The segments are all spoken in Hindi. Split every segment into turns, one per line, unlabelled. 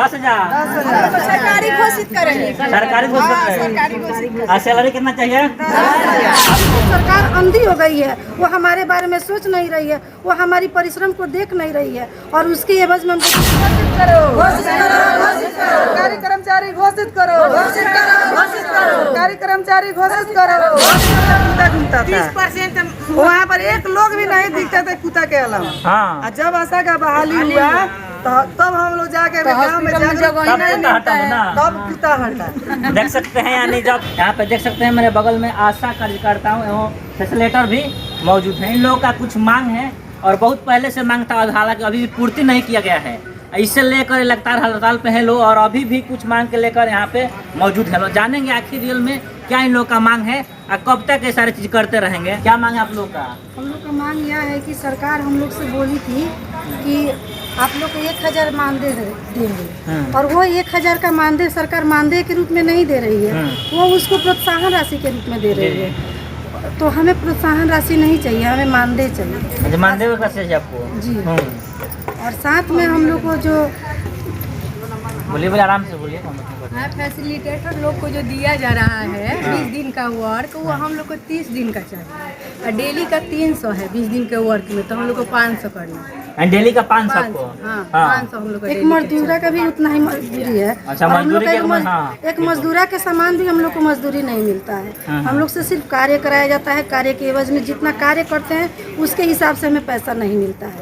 10,000
सरकारी घोषित करेंगे।
सरकारी घोषित। और सैलरी कितना चाहिए?
सरकार अंधी हो गई है, वो हमारे बारे में सोच नहीं रही है, वो हमारी परिश्रम को देख नहीं रही है और उसकी एवज में हमको
घोषित करो, सरकारी कर्मचारी घोषित करो, सरकारी कर्मचारी घोषित करो। घूमता 30% वहाँ पर एक लोग भी नहीं दिखते थे कुत्ता के अलावा।
हाँ,
जब आशा का बहाली हुआ तब हम लोग जाके गाँव में तब कुत्ता हटा।
देख सकते हैं, यानी जब यहाँ पे देख सकते हैं मेरे बगल में आशा कार्यकर्ताओं एवं फैसिलिटेटर भी मौजूद हैं। इन लोगों का कुछ मांग है और बहुत पहले से मांग था, हालांकि अभी भी पूर्ति नहीं किया गया है। इससे लेकर लगातार हड़ताल पे हैं लोग और अभी भी कुछ मांग के लेकर यहाँ पे मौजूद है लोग। जानेंगे आखिर रियल में क्या इन लोग का मांग है और कब तक ये सारी चीज करते रहेंगे। क्या मांग है आप लोग का?
हम लोग का मांग यह है कि सरकार हम लोग से बोली थी कि आप लोग को 1,000 मानदेय देंगे और वो 1,000 का मानदेय सरकार मानदेय के रूप में नहीं दे रही है, वो उसको प्रोत्साहन राशि के रूप में दे रही है। तो हमें प्रोत्साहन राशि नहीं चाहिए, हमें मानदेय चाहिए।
मानदेय कैसे चाहिए आपको?
जी। और साथ में हम लोग को जो
बोलिए आराम से बोलिए।
फैसिलिटेटर लोग को जो दिया जा रहा है 20 दिन का वर्क, वो हम लोग को 30 दिन का चाहिए और डेली का 300 है 20 दिन के वर्क में, तो हम लोग को 500 करना है।
डेली का 500 को?
हाँ, 500 हम लोग को।
एक मजदूरा का भी उतना ही मजदूरी है।
अच्छा, मजदूरी
एक मजदूरा के समान भी हम लोग को मजदूरी नहीं मिलता है। हम लोग से सिर्फ कार्य कराया जाता है, कार्य के एवज में जितना कार्य करते हैं उसके हिसाब से हमें पैसा नहीं मिलता है।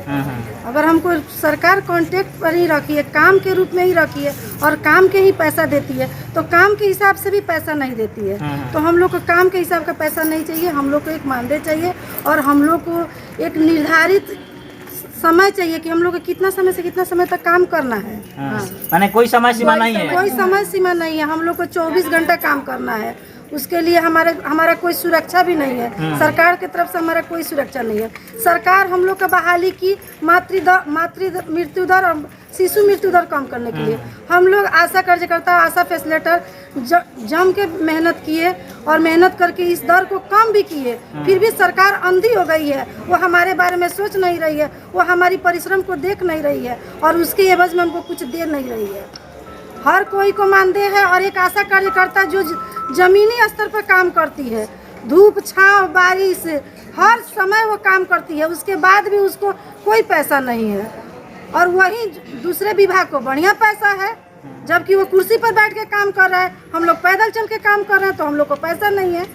अगर हमको सरकार कॉन्ट्रैक्ट पर ही रखी है, काम के रूप में ही रखी है और काम के ही पैसा देती है, तो काम के हिसाब से भी पैसा नहीं देती है। तो हम लोग को काम के हिसाब का पैसा नहीं चाहिए, हम लोग को एक मानदेय चाहिए और हम लोग को एक निर्धारित समय चाहिए कि हम लोग को कितना समय से कितना समय तक काम करना है।
माने कोई समय सीमा नहीं है?
कोई समय सीमा नहीं है, हम लोग को 24 घंटा काम करना है। उसके लिए हमारा कोई सुरक्षा भी नहीं है, सरकार की तरफ से हमारा कोई सुरक्षा नहीं है। सरकार हम लोग का बहाली की मातृ मृत्यु दर और शिशु मृत्यु दर कम करने के लिए हम लोग आशा कार्यकर्ता, आशा फैसिलिटेटर जम के मेहनत किए और मेहनत करके इस दर को कम भी किए, फिर भी सरकार अंधी हो गई है, वो हमारे बारे में सोच नहीं रही है, वो हमारी परिश्रम को देख नहीं रही है और उसकी एवज में हमको कुछ दे नहीं रही है। हर कोई को मानदेय है और एक आशा कार्यकर्ता जो जमीनी स्तर पर काम करती है, धूप छांव बारिश हर समय वो काम करती है, उसके बाद भी उसको कोई पैसा नहीं है और वही दूसरे विभाग को बढ़िया पैसा है, जबकि वो कुर्सी पर बैठ के काम कर रहा है, हम लोग पैदल चल के काम कर रहे हैं तो हम लोग को पैसा नहीं है।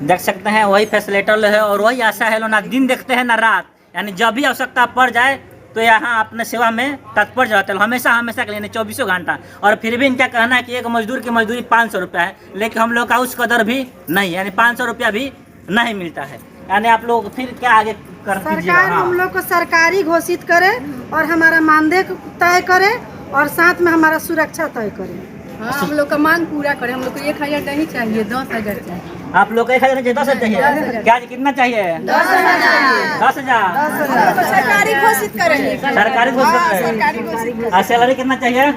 देख सकते हैं वही फैसिलिटेटर है और वही आशा है, ना दिन देखते हैं ना रात, यानी जब भी आवश्यकता पड़ जाए तो यहाँ अपने सेवा में तत्पर जाते हैं हमेशा के लिए 24 घंटा। और फिर भी इनका कहना है कि एक मजदूर की मजदूरी 500 रुपया है, लेकिन हम लोग का उस कदर भी नहीं, यानी 500 रुपया भी नहीं मिलता है। यानी आप लोग फिर क्या आगे कर
सरकार हम लोग को सरकारी घोषित करे और हमारा मानदेय तय करे और साथ में हमारा सुरक्षा तय करे।
हाँ, हम लोग का मांग पूरा करे। हम लोग को 1,000 नहीं चाहिए, 10,000 चाहिए।
आप लोग 1,000 चाहिए? 10,000 चाहिए? क्या कितना चाहिए? 10,000
सरकारी घोषित करेंगे।
सरकारी घोषित। और सैलरी कितना चाहिए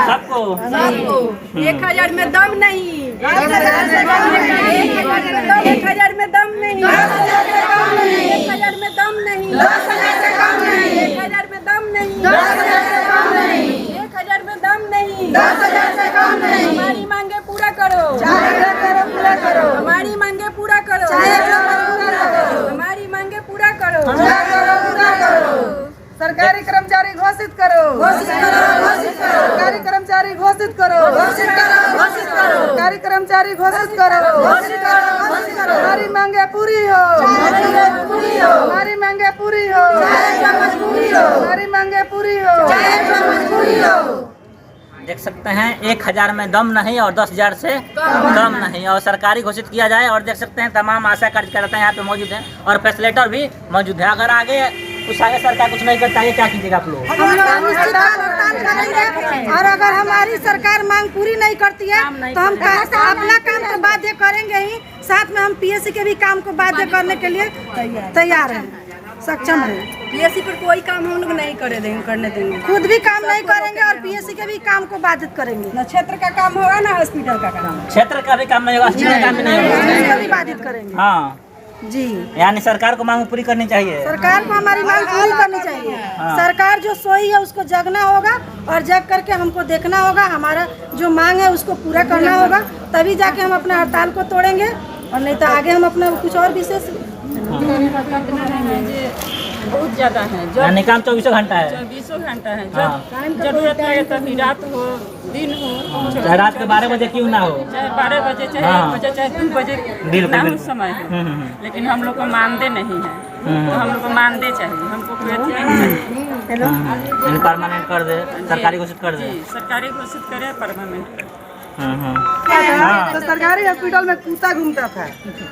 सबको?
1,000 में दम नहीं,
1,000 में दम नहीं,
1,000 में दम नहीं, 1,000 में दम नहीं, 1,000 में दम नहीं, 1,000 में दम नहीं,
10,000 से कम नहीं।
हमारी मांगे पूरा करो,
पूरा करो,
हमारी मांगे पूरा करो, हमारी मांगे पूरा करो,
पूरा करो। सरकारी कर्मचारी घोषित करो, सरकारी कर्मचारी घोषित करो, सरकारी कर्मचारी घोषित करो, हमारी मांगे पूरी हो, हमारी मांगे पूरी हो, हमारी मांगे पूरी हो।
देख सकते हैं 1,000 में दम नहीं और 10,000 से कम नहीं और सरकारी घोषित किया जाए। और देख सकते हैं तमाम आशा कार्यकर्ता यहाँ पे मौजूद हैं और फैसिलिटेटर भी मौजूद है। अगर आगे सरकार कुछ नहीं करता है क्या कीजिएगा आप लोग?
हम लोग अनिश्चित हड़ताल करेंगे और अगर हमारी सरकार मांग पूरी नहीं करती है तो हम अपना काम तो बाध्य करेंगे ही, साथ में हम पीएससी के भी काम को बाध्य करने के लिए तैयार हैं, सक्षम है।
पीएससी पर कोई काम हम लोग नहीं करने देंगे,
खुद भी काम नहीं करेंगे और पीएससी के भी काम को बाधित करेंगे।
न क्षेत्र का काम होगा ना हॉस्पिटल का काम,
क्षेत्र का भी काम नहीं होगा, हॉस्पिटल का भी नहीं होगा,
उसको भी बाधित करेंगे।
हाँ
जी।
यानी सरकार को मांग पूरी करनी चाहिए।
सरकार को हमारी मांग पूरी करनी चाहिए। सरकार जो सोई है उसको जगना होगा और जग करके हमको देखना होगा, हमारा जो मांग है उसको पूरा करना होगा, तभी जाके हम अपना हड़ताल को तोड़ेंगे, और नहीं तो आगे हम अपना कुछ और विशेष
बहुत ज्यादा है।
यानी काम 24 घंटा है।
24 घंटा है। जब जरूरत है तभी रात हो दिन हो,
चाहे रात के 12 बजे क्यों ना हो,
चाहे 12 बजे, चाहे 1 बजे, चाहे 2 बजे,
बिल्कुल,
ना
बिल्कुल।
समय है। लेकिन हम लोग को मानते नहीं है, तो हम लोग को मानते चाहिए, हमको कोई अथी नहीं चाहिए।
परमानेंट कर दे, सरकारी घोषित कर दे।
जी, सरकारी घोषित करे, परमानेंट करे।
तो सरकारी हॉस्पिटल में कुत्ता घूमता था।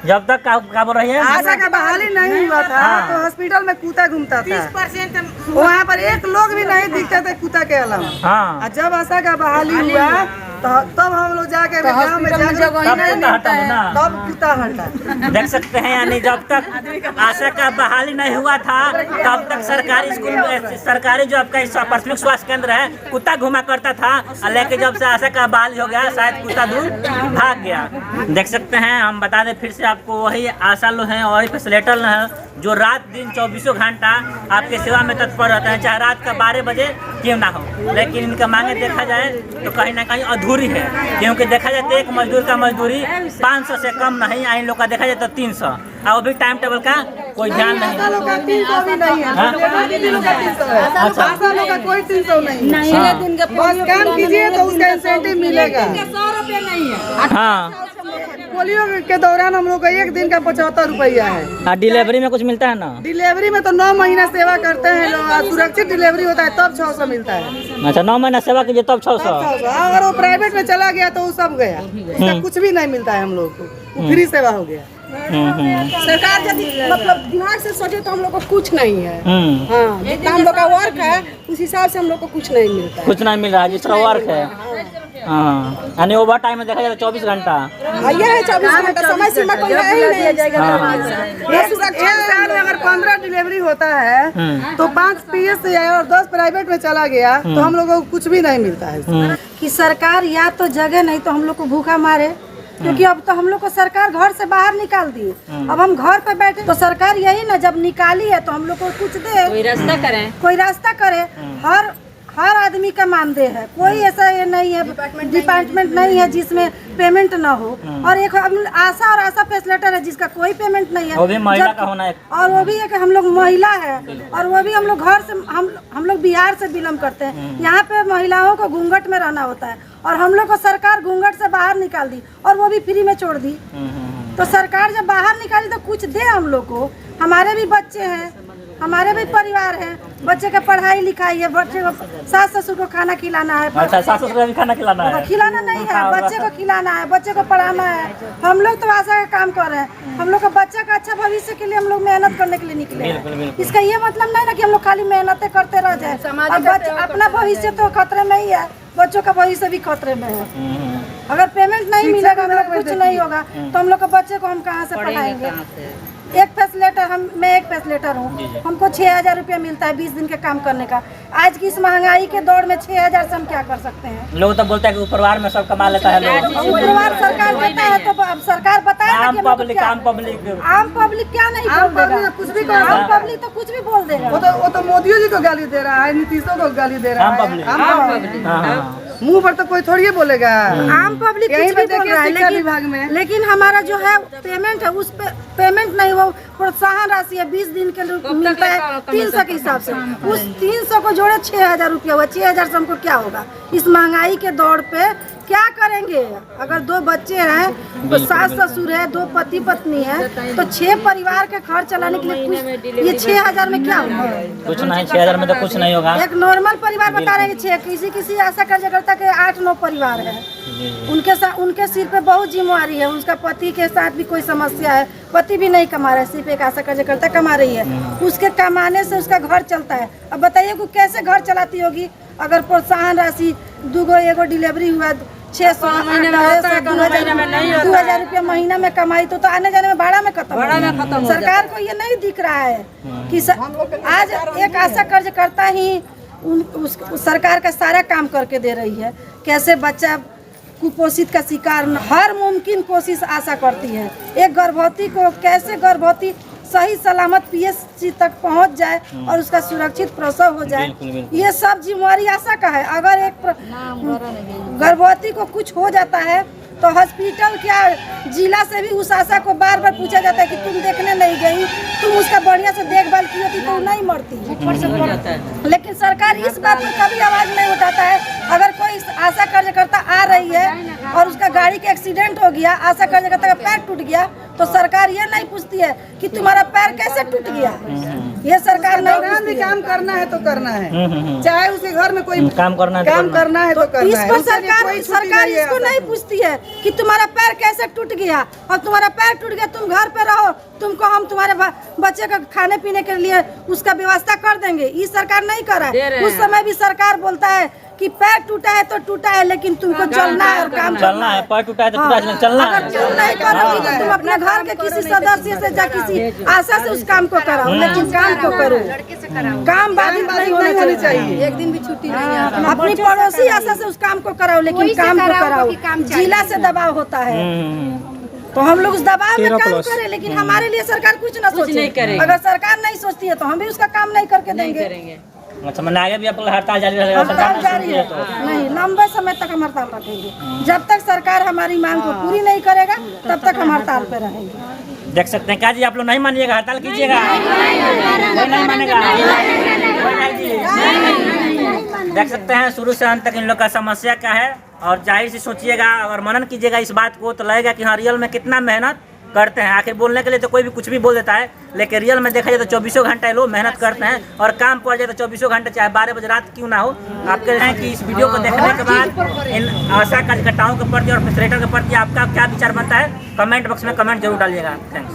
जब तक क्या बोल रही है,
आशा का बहाली नहीं हुआ था तो हॉस्पिटल में कुत्ता घूमता था।
30%
वहाँ पर एक लोग भी नहीं दिखते थे कुत्ता के अलावा।
हाँ
और जब आशा का बहाली हुआ तब हम लोग जाके गाँव में
तब कुत्ता हटा दो ना।
तब कुत्ता हटा।
देख सकते हैं, यानी जब तक आशा का बहाली नहीं हुआ था तब तक सरकारी स्कूल, सरकारी जो आपका प्राथमिक स्वास्थ्य केंद्र है, कुत्ता घुमा करता था। लेकिन जब से आशा का बहाली हो गया, शायद कुत्ता दूर भाग गया। देख सकते हैं, हम बता दें फिर से आपको, वही आशा लोग हैं और फैसिलिटर हैं जो रात दिन 24 घंटा आपके सेवा में तत्पर रहते हैं, चाहे रात का 12 बजे क्यों ना हो। लेकिन इनका मांगे देखा जाए तो कहीं ना कहीं अधूरी है, क्योंकि देखा जाए तो एक मजदूर का मजदूरी 500 से कम नहीं, इन लोग का देखा जाए तो 300, और वो भी टाइम टेबल का कोई ध्यान नहीं।
आशा लोग का 300 भी नहीं है।
हाँ?
दीदी लोग का 300 है।
अच्छा।
आशा लोग का कोई 300 नहीं है।
हाँ।
बस काम कीजिए तो उसका इंसेंटिव मिलेगा।
हाँ,
पोलियो के दौरान हम लोग का एक दिन का 75 रुपया है।
डिलीवरी में कुछ मिलता है ना।
डिलीवरी में तो 9 महीना सेवा करते हैं लोग, और सुरक्षित डिलीवरी होता है तब 600 मिलता है।
अच्छा, 9 महीना सेवा कीजिए तब 600।
अगर वो प्राइवेट में चला गया तो वो सब गया, उसका कुछ भी नहीं मिलता है हम लोग को, वो फ्री सेवा हो गया।
सरकार यदि मतलब दिमाग से सोचे तो हम लोग को कुछ नहीं है।
हम्म,
जितना हम लोग का वर्क है उस हिसाब से हम लोग को कुछ नहीं मिलता है।
कुछ नहीं मिल रहा है, जिस तरह वर्क है। हाँ, यानी ओवर टाइम में देखा जाए तो 24 घंटा।
ये है 24 घंटा, समय सीमा कोई है ही नहीं जाएगा।
एक साल में अगर 15 डिलीवरी होता है तो 5 पीएस और 10 प्राइवेट में चला गया तो हम लोगों को कुछ भी नहीं मिलता है।
कि सरकार या तो जगह नहीं तो हम लोग को भूखा मारे, क्योंकि अब तो हम लोग को सरकार घर से बाहर निकाल दी। अब हम घर पे बैठे तो सरकार यही ना, जब निकाली है तो हम लोग को कुछ दे,
कोई रास्ता करें।
कोई रास्ता करे। हर आदमी का मानदेय है, कोई ऐसा ये नहीं है डिपार्टमेंट नहीं है जिसमें पेमेंट ना हो। और एक आशा और आशा फैसिलिटर है जिसका कोई पेमेंट नहीं है,
वो भी महिला का होना है।
और वो भी है कि हम लोग महिला है, और वो भी हम लोग घर से हम लोग बिहार से बिलोंग करते हैं। यहाँ पे महिलाओं को घूंघट में रहना होता है, और हम लोग को सरकार घूंघट से बाहर निकाल दी और वो भी फ्री में छोड़ दी। तो सरकार जब बाहर निकाली तो कुछ दे हम लोग को। हमारे भी बच्चे हैं, हमारे भी परिवार है, बच्चे का पढ़ाई लिखाई है, बच्चे को सास ससुर को खाना खिलाना है।
अच्छा, सास ससुर भी खाना खिलाना है।
खिलाना नहीं है, बच्चे को खिलाना है, बच्चे को पढ़ाना है। हम लोग तो आशा का काम कर रहे हैं, हम लोग का बच्चा का अच्छा भविष्य के लिए हम लोग मेहनत करने के लिए निकले हैं। इसका ये मतलब नहीं ना कि हम लोग खाली मेहनतें करते रह जाए। अपना भविष्य तो खतरे में ही है, बच्चों का भविष्य भी खतरे में है। अगर पेमेंट नहीं मिलेगा, हम लोग कुछ नहीं होगा, तो हम लोग के बच्चे को हम कहाँ से पढ़ाएंगे। एक फैसिलेटर, मैं एक फैसिलेटर हूँ, हमको 6000 रुपया मिलता है 20 दिन के काम करने का। आज की इस महंगाई के दौर में 6000 से हम क्या कर सकते हैं।
लोग तो बोलते हैं कि परिवार में सब कमा लेता है लोग।
परिवार सरकार देता है तो अब सरकार बताए ना कि
आम पब्लिक
आम पब्लिक क्या नहीं बोल देगा,
कुछ भी
आम पब्लिक तो कुछ भी बोल देगा।
वो तो मोदी जी को गाली दे रहा है, नीतीशों को गाली दे रहा
आम
है।
पब्लिक। हाँ,
मुंह पर तो कोई थोड़ी बोलेगा।
आम पब्लिक
यहीं
कुछ
पे
भी बोल
देखिए
रहा है,
शिक्षा विभाग में।
लेकिन हमारा जो है पेमेंट है उस पे पेमेंट नहीं, वो प्रोत्साहन राशि है 20 दिन के लिए मिलता है 300 के हिसाब से। उस 300 को जोड़े 6000 रुपया हुआ। 6000 से हमको क्या होगा इस महंगाई के दौर पे, क्या करेंगे। अगर 2 बच्चे हैं, तो सास ससुर है, 2 पति पत्नी है, तो 6 परिवार के घर चलाने के लिए कुछ, ये 6000 में क्या होगा।
कुछ नहीं, 6000 में तो कुछ नहीं होगा। एक
नॉर्मल परिवार बता रहे हैं 6, किसी ऐसा कार्यकर्ता के 8-9 परिवार है, उनके सिर पे बहुत जिम्मेवारी है। उसका पति के साथ भी कोई समस्या है, पति भी नहीं कमा रहा है, सिर्फ एक आशा कार्यकर्ता कमा रही है। उसके कमाने से उसका घर चलता है। अब बताइए वो कैसे घर चलाती होगी अगर प्रोत्साहन राशि 2 डिलीवरी हुआ 600 2000 रुपया महीना में कमाई तो आने जाने में भाड़ा में खत्म। सरकार को ये नहीं दिख रहा है कि आज एक आशा कार्यकर्ता ही उस सरकार का सारा काम करके दे रही है। कैसे बच्चा कुपोषित का शिकार हर मुमकिन कोशिश आशा करती है। एक गर्भवती को कैसे गर्भवती सही सलामत पीएचसी तक पहुंच जाए और उसका सुरक्षित प्रसव हो जाए, ये सब जिम्मेवारी आशा का है। अगर एक गर्भवती को कुछ हो जाता है तो हॉस्पिटल क्या जिला से भी उस आशा को बार बार पूछा जाता है कि तुम देखने नहीं गई, तुम उसका बढ़िया से देखभाल की होती तो नहीं मरती। लेकिन सरकार इस बात पर कभी आवाज नहीं उठाता है। अगर कोई आशा कार्यकर्ता आ रही है और उसका गाड़ी का एक्सीडेंट हो गया, आशा कार्यकर्ता का पैर टूट गया, तो सरकार ये नहीं पूछती है कि तुम्हारा पैर कैसे टूट गया। ये सरकार नहीं
भी काम करना है तो करना है, चाहे उसके घर में कोई
काम करना है
तो करना
इस
है।
पर सरकार इसको नहीं पूछती है कि तुम्हारा पैर कैसे टूट गया, और तुम्हारा पैर टूट गया तुम घर पे रहो, तुमको हम तुम्हारे बच्चे का खाने पीने के लिए उसका व्यवस्था कर देंगे। ये सरकार नहीं कर रहा है। उस समय भी सरकार बोलता है कि पैर टूटा है तो टूटा है, लेकिन तुमको चलना है और काम
चलना है। पैर टूटा है तो पूरा चलना है।
अगर चल नहीं करोगी तो तुम अपने घर के किसी सदस्य से या किसी आशा से उस काम को कराओ, लेकिन काम को करो। काम बाधित नहीं होना चाहिए।
एक दिन भी छुट्टी नहीं है।
अपनी पड़ोसी आशा से उस काम को कराओ, लेकिन काम को कराओ। जिला से दबाव होता है तो हम लोग उस दबाव में काम करें, लेकिन हमारे लिए सरकार कुछ ना सोचे। अगर सरकार नहीं सोचती है तो हम भी उसका काम नहीं करके देंगे।
अच्छा, मैंने आगे भी आप लोग हड़ताल जारी रहेगा?
हड़ताल जारी है, नहीं लंबे समय तक हम हड़ताल रखेंगे। जब तक सरकार हमारी मांग को पूरी नहीं करेगा तब तक हम हड़ताल पे रहेंगे।
देख सकते हैं क्या जी, आप लोग नहीं मानिएगा, हड़ताल कीजिएगा? कोई नहीं मानेगा? कोई नहीं जी। देख सकते हैं शुरू से अंत तक इन लोग का समस्या क्या है, और जाहिर से सोचिएगा और मनन कीजिएगा इस बात को, तो लगेगा कि हाँ रियल में कितना मेहनत करते हैं। आखिर बोलने के लिए तो कोई भी कुछ भी बोल देता है, लेकिन रियल में देखा जाए तो 24 घंटे लोग मेहनत करते हैं, और काम पड़ जाए तो 24 घंटे चाहे 12 बजे रात क्यों ना हो। आप कह रहे हैं कि इस वीडियो को देखने के बाद इन आशा कार्यकर्ताओं के प्रति और फैसिलिटेटर के प्रति आपका क्या विचार बनता है, कमेंट बॉक्स में कमेंट जरूर डालिएगा। थैंक्स।